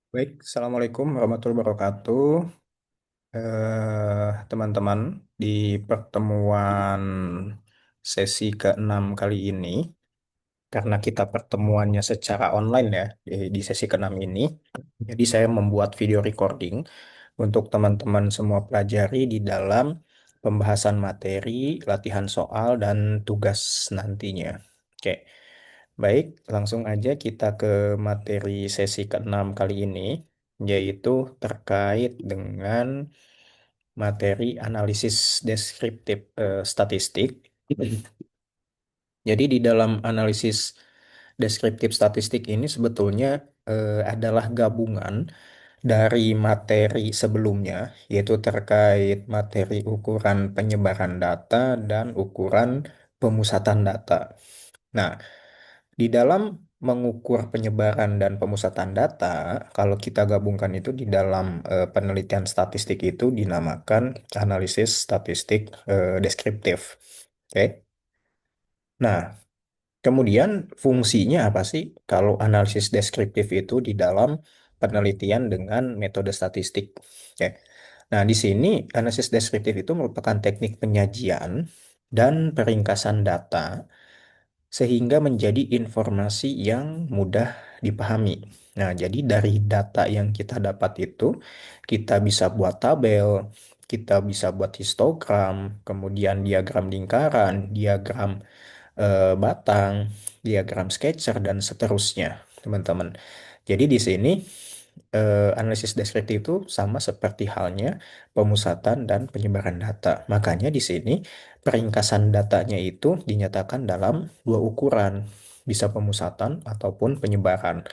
Baik, Assalamualaikum warahmatullahi wabarakatuh. Teman-teman, di pertemuan sesi ke-6 kali ini, karena kita pertemuannya secara online ya, di sesi ke-6 ini, jadi saya membuat video recording untuk teman-teman semua pelajari di dalam pembahasan materi, latihan soal, dan tugas nantinya. Oke, baik, langsung aja kita ke materi sesi ke-6 kali ini, yaitu terkait dengan materi analisis deskriptif statistik. Jadi di dalam analisis deskriptif statistik ini sebetulnya adalah gabungan dari materi sebelumnya, yaitu terkait materi ukuran penyebaran data dan ukuran pemusatan data. Nah, di dalam mengukur penyebaran dan pemusatan data, kalau kita gabungkan itu di dalam penelitian statistik itu dinamakan analisis statistik deskriptif. Oke. Nah, kemudian fungsinya apa sih kalau analisis deskriptif itu di dalam penelitian dengan metode statistik? Oke. Nah, di sini analisis deskriptif itu merupakan teknik penyajian dan peringkasan data sehingga menjadi informasi yang mudah dipahami. Nah, jadi dari data yang kita dapat itu, kita bisa buat tabel, kita bisa buat histogram, kemudian diagram lingkaran, diagram batang, diagram sketcher, dan seterusnya, teman-teman. Jadi di sini analisis deskriptif itu sama seperti halnya pemusatan dan penyebaran data. Makanya di sini peringkasan datanya itu dinyatakan dalam dua ukuran, bisa pemusatan ataupun penyebaran.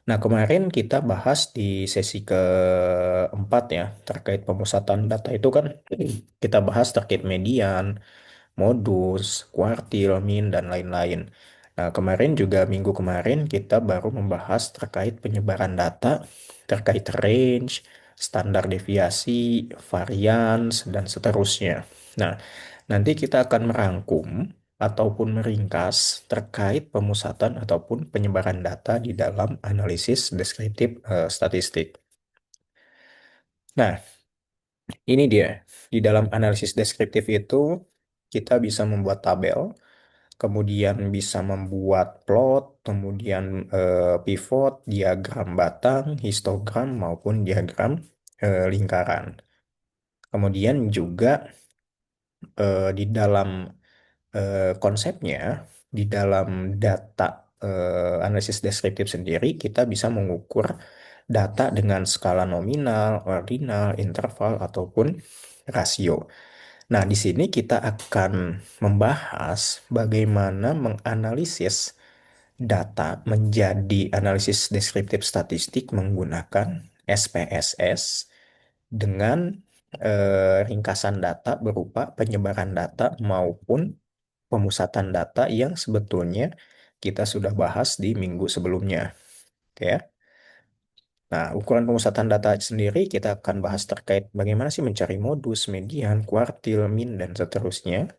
Nah, kemarin kita bahas di sesi keempat ya, terkait pemusatan data itu kan kita bahas terkait median, modus, kuartil, min, dan lain-lain. Nah, kemarin juga minggu kemarin kita baru membahas terkait penyebaran data, terkait range, standar deviasi, varians, dan seterusnya. Nah, nanti kita akan merangkum ataupun meringkas terkait pemusatan ataupun penyebaran data di dalam analisis deskriptif statistik. Nah, ini dia. Di dalam analisis deskriptif itu kita bisa membuat tabel, kemudian bisa membuat plot, kemudian pivot, diagram batang, histogram maupun diagram lingkaran. Kemudian juga di dalam konsepnya, di dalam data analisis deskriptif sendiri, kita bisa mengukur data dengan skala nominal, ordinal, interval, ataupun rasio. Nah, di sini kita akan membahas bagaimana menganalisis data menjadi analisis deskriptif statistik menggunakan SPSS dengan ringkasan data berupa penyebaran data maupun pemusatan data yang sebetulnya kita sudah bahas di minggu sebelumnya. Oke ya. Nah, ukuran pemusatan data sendiri kita akan bahas terkait bagaimana sih mencari modus, median, kuartil, min, dan seterusnya.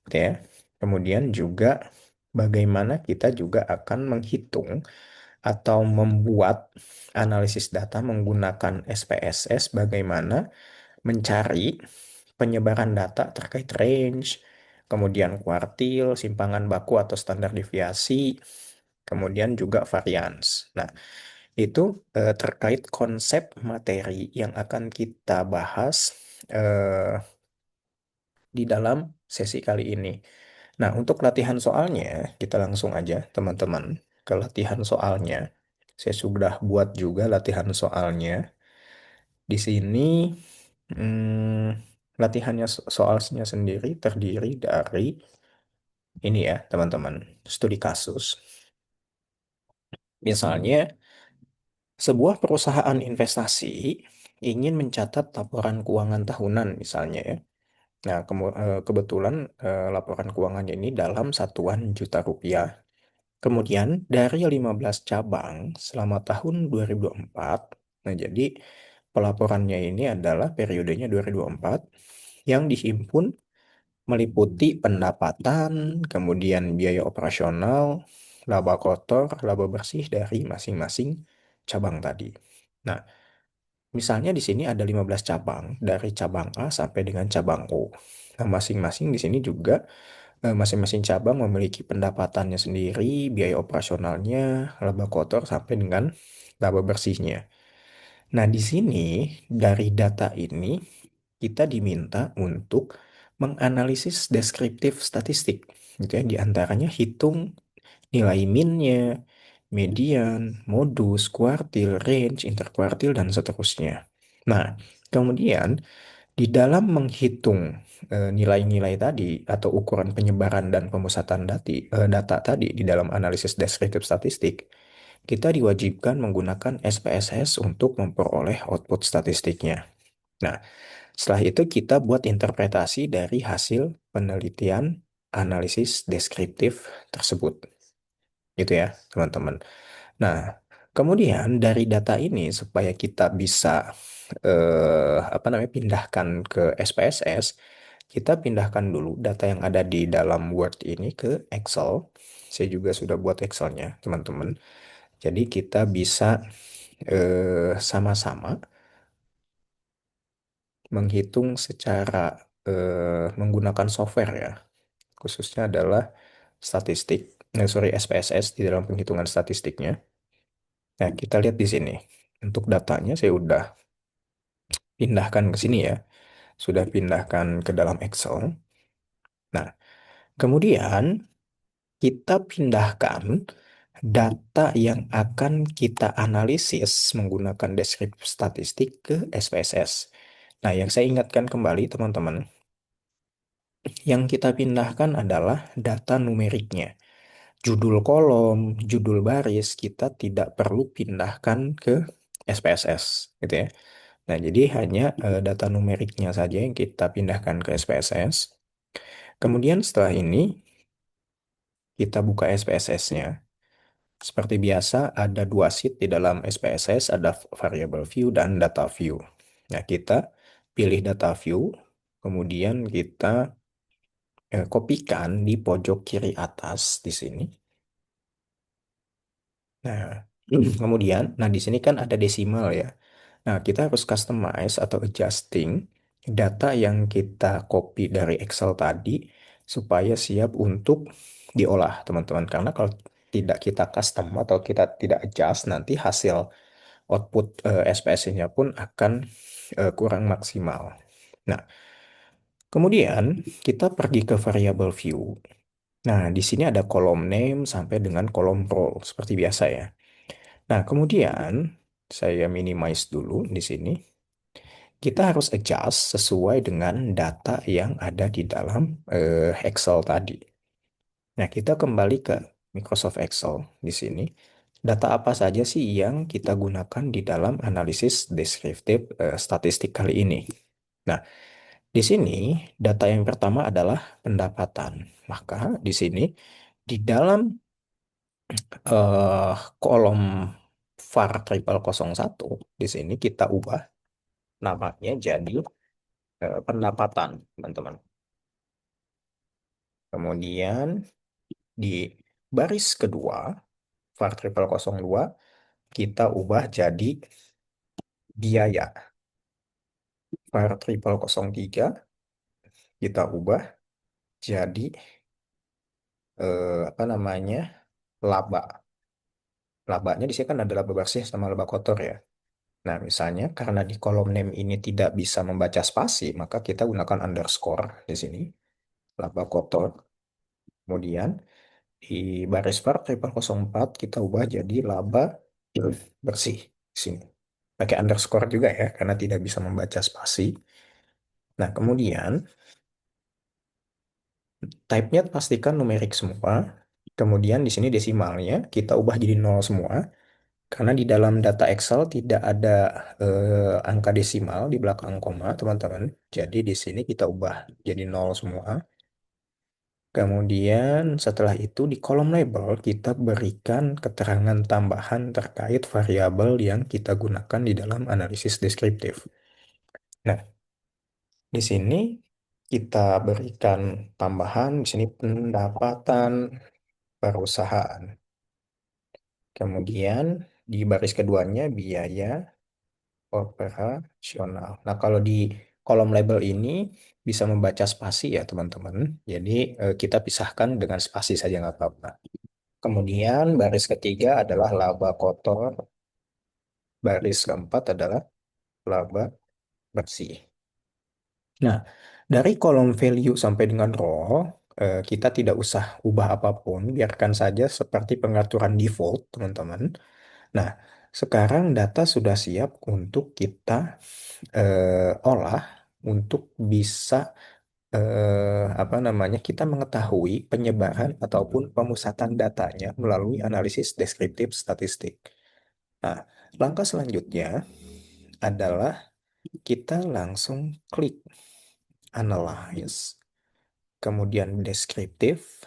Oke ya. Kemudian juga bagaimana kita juga akan menghitung atau membuat analisis data menggunakan SPSS, bagaimana mencari penyebaran data terkait range, kemudian kuartil, simpangan baku atau standar deviasi, kemudian juga varians. Nah, itu terkait konsep materi yang akan kita bahas eh, di dalam sesi kali ini. Nah, untuk latihan soalnya, kita langsung aja teman-teman ke latihan soalnya. Saya sudah buat juga latihan soalnya. Di sini latihannya soalnya sendiri terdiri dari ini ya, teman-teman. Studi kasus. Misalnya, sebuah perusahaan investasi ingin mencatat laporan keuangan tahunan misalnya ya. Nah, kebetulan laporan keuangannya ini dalam satuan juta rupiah. Kemudian dari 15 cabang selama tahun 2024, nah jadi pelaporannya ini adalah periodenya 2024 yang dihimpun meliputi pendapatan, kemudian biaya operasional, laba kotor, laba bersih dari masing-masing cabang tadi. Nah, misalnya di sini ada 15 cabang, dari cabang A sampai dengan cabang O. Nah, masing-masing di sini juga masing-masing cabang memiliki pendapatannya sendiri, biaya operasionalnya, laba kotor sampai dengan laba bersihnya. Nah, di sini dari data ini kita diminta untuk menganalisis deskriptif statistik, gitu ya. Di antaranya hitung nilai minnya, median, modus, kuartil, range, interkuartil, dan seterusnya. Nah, kemudian di dalam menghitung nilai-nilai tadi atau ukuran penyebaran dan pemusatan data tadi di dalam analisis deskriptif statistik, kita diwajibkan menggunakan SPSS untuk memperoleh output statistiknya. Nah, setelah itu kita buat interpretasi dari hasil penelitian analisis deskriptif tersebut. Gitu ya, teman-teman. Nah, kemudian dari data ini supaya kita bisa apa namanya pindahkan ke SPSS, kita pindahkan dulu data yang ada di dalam Word ini ke Excel. Saya juga sudah buat Excelnya, teman-teman. Jadi kita bisa sama-sama menghitung secara menggunakan software ya, khususnya adalah statistik, sorry SPSS di dalam penghitungan statistiknya. Nah, kita lihat di sini. Untuk datanya saya udah pindahkan ke sini ya. Sudah pindahkan ke dalam Excel. Nah, kemudian kita pindahkan data yang akan kita analisis menggunakan deskriptif statistik ke SPSS. Nah, yang saya ingatkan kembali teman-teman, yang kita pindahkan adalah data numeriknya. Judul kolom, judul baris kita tidak perlu pindahkan ke SPSS, gitu ya. Nah, jadi hanya data numeriknya saja yang kita pindahkan ke SPSS. Kemudian setelah ini kita buka SPSS-nya. Seperti biasa ada dua sheet di dalam SPSS, ada variable view dan data view. Nah, kita pilih data view, kemudian kita kopikan di pojok kiri atas di sini. Nah, kemudian, nah di sini kan ada desimal ya. Nah, kita harus customize atau adjusting data yang kita copy dari Excel tadi supaya siap untuk diolah, teman-teman. Karena kalau tidak kita custom atau kita tidak adjust, nanti hasil output SPS-nya pun akan kurang maksimal. Nah, kemudian kita pergi ke variable view. Nah, di sini ada kolom name sampai dengan kolom role, seperti biasa ya. Nah, kemudian saya minimize dulu di sini. Kita harus adjust sesuai dengan data yang ada di dalam Excel tadi. Nah, kita kembali ke Microsoft Excel di sini. Data apa saja sih yang kita gunakan di dalam analisis deskriptif statistik kali ini? Nah, di sini data yang pertama adalah pendapatan. Maka di sini di dalam eh, kolom var triple 01 di sini kita ubah namanya jadi pendapatan, teman-teman. Kemudian di baris kedua var triple 02 kita ubah jadi biaya. Var triple 03 kita ubah jadi apa namanya laba. Labanya di sini kan ada laba bersih sama laba kotor ya. Nah, misalnya karena di kolom name ini tidak bisa membaca spasi, maka kita gunakan underscore di sini, laba kotor. Kemudian di baris var triple 04 kita ubah jadi laba bersih di sini. Pakai underscore juga ya, karena tidak bisa membaca spasi. Nah, kemudian type-nya pastikan numerik semua. Kemudian di sini desimalnya kita ubah jadi nol semua. Karena di dalam data Excel tidak ada angka desimal di belakang koma, teman-teman. Jadi di sini kita ubah jadi nol semua. Kemudian setelah itu di kolom label kita berikan keterangan tambahan terkait variabel yang kita gunakan di dalam analisis deskriptif. Nah, di sini kita berikan tambahan di sini pendapatan perusahaan. Kemudian di baris keduanya biaya. operasional. Nah, kalau di kolom label ini bisa membaca spasi ya, teman-teman. Jadi kita pisahkan dengan spasi saja nggak apa-apa. Kemudian baris ketiga adalah laba kotor, baris keempat adalah laba bersih. Nah, dari kolom value sampai dengan row, kita tidak usah ubah apapun, biarkan saja seperti pengaturan default, teman-teman. Nah, sekarang data sudah siap untuk kita olah untuk bisa apa namanya kita mengetahui penyebaran ataupun pemusatan datanya melalui analisis deskriptif statistik. Nah, langkah selanjutnya adalah kita langsung klik analyze, kemudian deskriptif,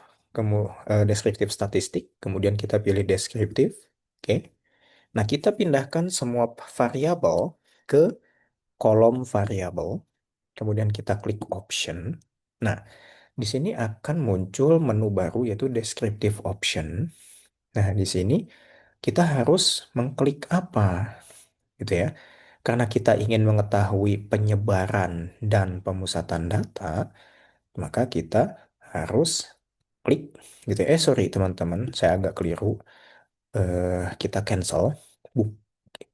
deskriptif statistik, kemudian kita pilih deskriptif. Oke. Nah, kita pindahkan semua variabel ke kolom variabel, kemudian kita klik option. Nah, di sini akan muncul menu baru yaitu descriptive option. Nah, di sini kita harus mengklik apa gitu ya. Karena kita ingin mengetahui penyebaran dan pemusatan data, maka kita harus klik gitu ya. Sorry teman-teman, saya agak keliru. Kita cancel. Bu-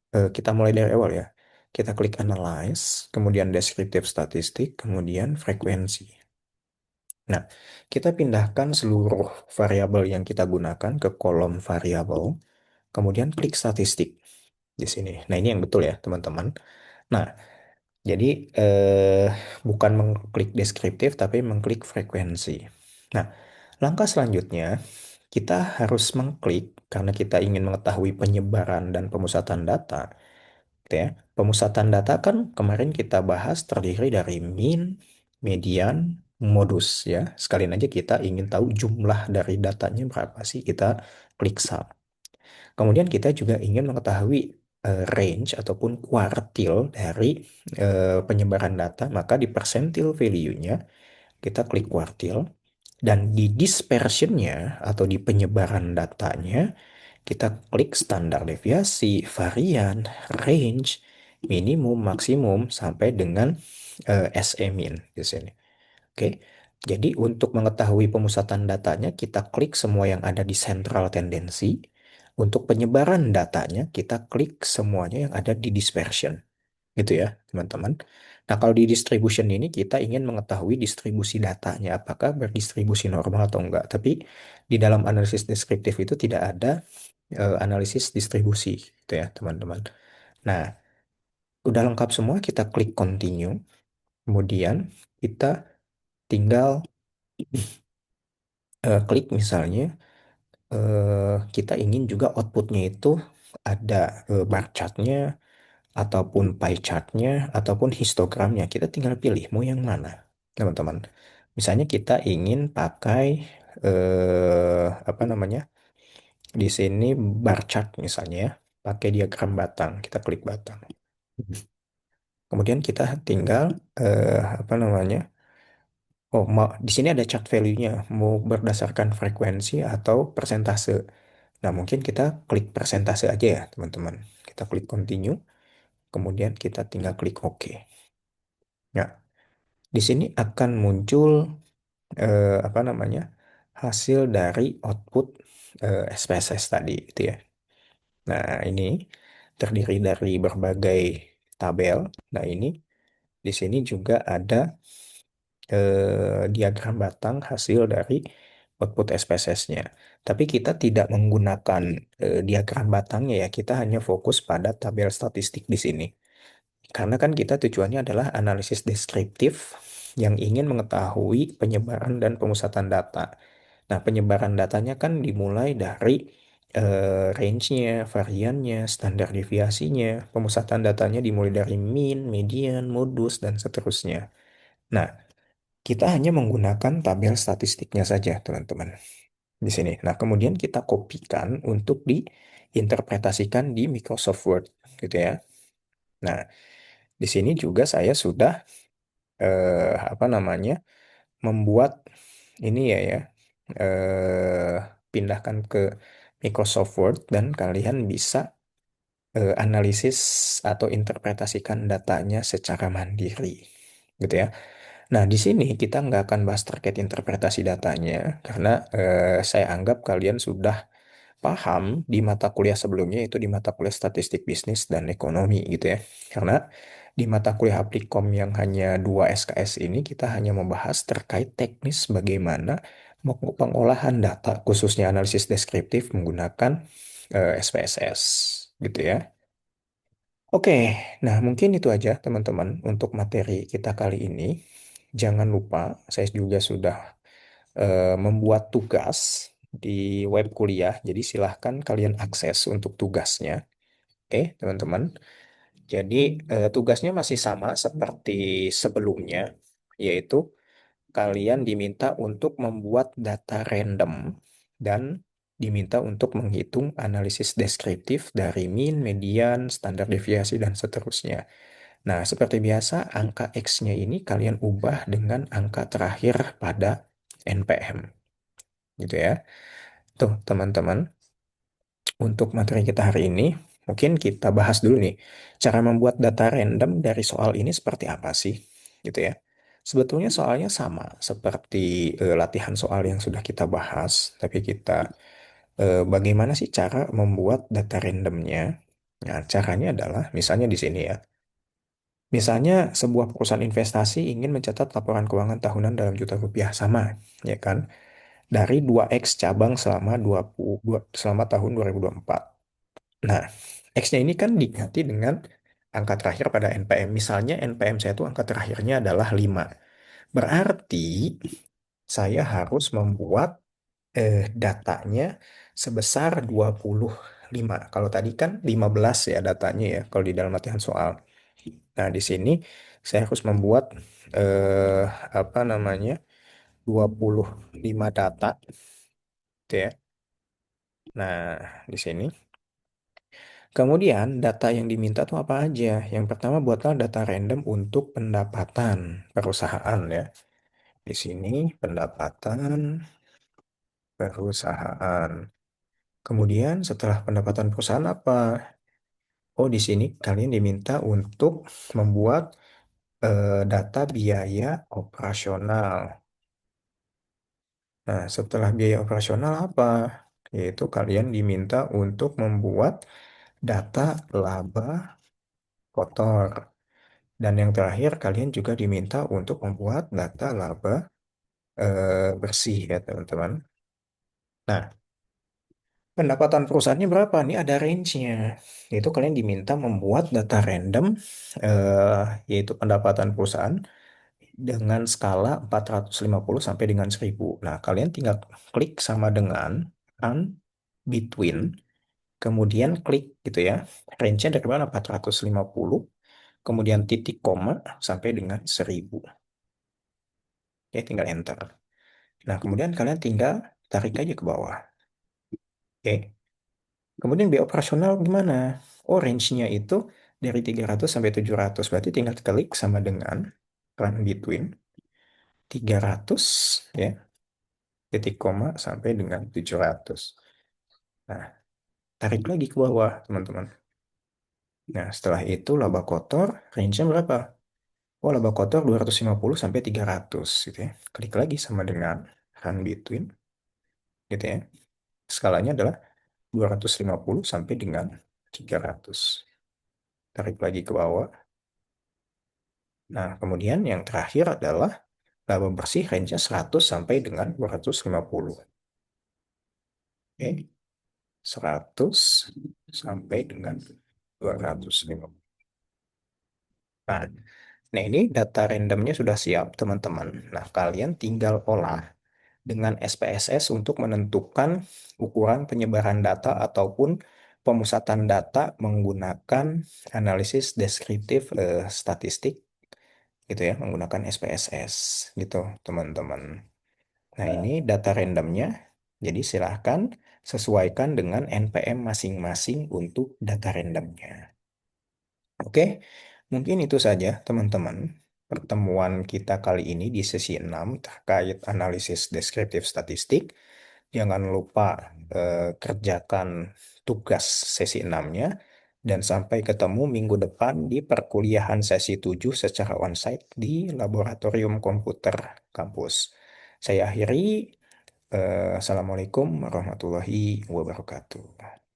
kita mulai dari awal ya. Kita klik analyze, kemudian descriptive statistik, kemudian frekuensi. Nah, kita pindahkan seluruh variabel yang kita gunakan ke kolom variabel, kemudian klik statistik di sini. Nah, ini yang betul ya, teman-teman. Nah, jadi bukan mengklik deskriptif, tapi mengklik frekuensi. Nah, langkah selanjutnya kita harus mengklik karena kita ingin mengetahui penyebaran dan pemusatan data. Gitu ya. Pemusatan data kan kemarin kita bahas terdiri dari mean, median, modus ya. Sekalian aja kita ingin tahu jumlah dari datanya berapa sih, kita klik sum. Kemudian kita juga ingin mengetahui range ataupun kuartil dari penyebaran data, maka di persentil value-nya kita klik kuartil dan di dispersion-nya atau di penyebaran datanya kita klik standar deviasi, varian, range, minimum, maksimum, sampai dengan SE min di sini. Oke, jadi untuk mengetahui pemusatan datanya, kita klik semua yang ada di central tendency. Untuk penyebaran datanya, kita klik semuanya yang ada di dispersion. Gitu ya, teman-teman. Nah, kalau di distribution ini kita ingin mengetahui distribusi datanya, apakah berdistribusi normal atau enggak. Tapi di dalam analisis deskriptif itu tidak ada analisis distribusi, gitu ya, teman-teman. Nah, udah lengkap semua, kita klik continue. Kemudian kita tinggal klik misalnya kita ingin juga outputnya itu ada bar chartnya ataupun pie chartnya ataupun histogramnya. Kita tinggal pilih mau yang mana, teman-teman. Misalnya kita ingin pakai apa namanya di sini bar chart misalnya ya, pakai diagram batang. Kita klik batang. Kemudian kita tinggal apa namanya? Oh, mau di sini ada chart value-nya, mau berdasarkan frekuensi atau persentase. Nah, mungkin kita klik persentase aja ya, teman-teman. Kita klik continue, kemudian kita tinggal klik OK. Nah, di sini akan muncul apa namanya? Hasil dari output SPSS tadi gitu ya. Nah, ini terdiri dari berbagai tabel. Nah, ini di sini juga ada diagram batang hasil dari output SPSS-nya. Tapi kita tidak menggunakan diagram batangnya ya, kita hanya fokus pada tabel statistik di sini. Karena kan kita tujuannya adalah analisis deskriptif yang ingin mengetahui penyebaran dan pemusatan data. Nah, penyebaran datanya kan dimulai dari range-nya, variannya, standar deviasinya, pemusatan datanya dimulai dari mean, median, modus, dan seterusnya. Nah, kita hanya menggunakan tabel statistiknya saja, teman-teman, di sini. Nah, kemudian kita kopikan untuk diinterpretasikan di Microsoft Word, gitu ya. Nah, di sini juga saya sudah apa namanya membuat ini ya pindahkan ke Microsoft Word dan kalian bisa analisis atau interpretasikan datanya secara mandiri, gitu ya. Nah, di sini kita nggak akan bahas terkait interpretasi datanya, karena saya anggap kalian sudah paham di mata kuliah sebelumnya, itu di mata kuliah statistik bisnis dan ekonomi gitu ya. Karena di mata kuliah Applikom yang hanya 2 SKS ini, kita hanya membahas terkait teknis bagaimana pengolahan data, khususnya analisis deskriptif menggunakan SPSS gitu ya. Oke, nah mungkin itu aja teman-teman untuk materi kita kali ini. Jangan lupa, saya juga sudah membuat tugas di web kuliah, jadi silahkan kalian akses untuk tugasnya. Oke, teman-teman. Jadi tugasnya masih sama seperti sebelumnya, yaitu kalian diminta untuk membuat data random dan diminta untuk menghitung analisis deskriptif dari mean, median, standar deviasi, dan seterusnya. Nah, seperti biasa, angka X-nya ini kalian ubah dengan angka terakhir pada NPM, gitu ya. Tuh, teman-teman, untuk materi kita hari ini, mungkin kita bahas dulu nih, cara membuat data random dari soal ini seperti apa sih, gitu ya. Sebetulnya soalnya sama seperti latihan soal yang sudah kita bahas, tapi kita bagaimana sih cara membuat data randomnya? Nah, caranya adalah misalnya di sini ya. Misalnya sebuah perusahaan investasi ingin mencatat laporan keuangan tahunan dalam juta rupiah sama, ya kan? Dari 2X cabang selama 20, selama tahun 2024. Nah, X-nya ini kan diganti dengan angka terakhir pada NPM. Misalnya NPM saya itu angka terakhirnya adalah 5. Berarti saya harus membuat datanya sebesar 25. Kalau tadi kan 15 ya datanya ya, kalau di dalam latihan soal. Nah, di sini saya harus membuat eh, apa namanya 25 data, gitu ya. Nah, di sini. Kemudian data yang diminta tuh apa aja? Yang pertama buatlah data random untuk pendapatan perusahaan ya. Di sini pendapatan perusahaan. Kemudian setelah pendapatan perusahaan apa? Oh, di sini kalian diminta untuk membuat data biaya operasional. Nah, setelah biaya operasional apa? Yaitu kalian diminta untuk membuat data laba kotor. Dan yang terakhir, kalian juga diminta untuk membuat data laba bersih ya, teman-teman. Nah, pendapatan perusahaannya berapa? Ini ada range-nya. Yaitu kalian diminta membuat data random, yaitu pendapatan perusahaan dengan skala 450 sampai dengan 1000. Nah, kalian tinggal klik sama dengan run between, kemudian klik gitu ya. Range-nya dari mana? 450, kemudian titik koma sampai dengan 1000. Ya, tinggal enter. Nah, kemudian kalian tinggal tarik aja ke bawah. Oke. Kemudian biaya operasional gimana? Oh, range-nya itu dari 300 sampai 700. Berarti tinggal klik sama dengan run between 300 ya, titik koma sampai dengan 700. Nah, tarik lagi ke bawah, teman-teman. Nah, setelah itu laba kotor, range-nya berapa? Oh, laba kotor 250 sampai 300 gitu ya. Klik lagi sama dengan run between gitu ya. Skalanya adalah 250 sampai dengan 300. Tarik lagi ke bawah. Nah, kemudian yang terakhir adalah laba bersih range-nya 100 sampai dengan 250. Oke, 100 sampai dengan 250. Nah, nah ini data randomnya sudah siap, teman-teman. Nah, kalian tinggal olah dengan SPSS untuk menentukan ukuran penyebaran data ataupun pemusatan data menggunakan analisis deskriptif statistik gitu ya, menggunakan SPSS gitu, teman-teman. Nah, ini data randomnya. Jadi silahkan sesuaikan dengan NPM masing-masing untuk data randomnya. Oke, mungkin itu saja teman-teman. Pertemuan kita kali ini di sesi 6 terkait analisis deskriptif statistik. Jangan lupa kerjakan tugas sesi 6-nya Dan sampai ketemu minggu depan di perkuliahan sesi 7 secara onsite di Laboratorium Komputer kampus. Saya akhiri. Assalamualaikum warahmatullahi wabarakatuh.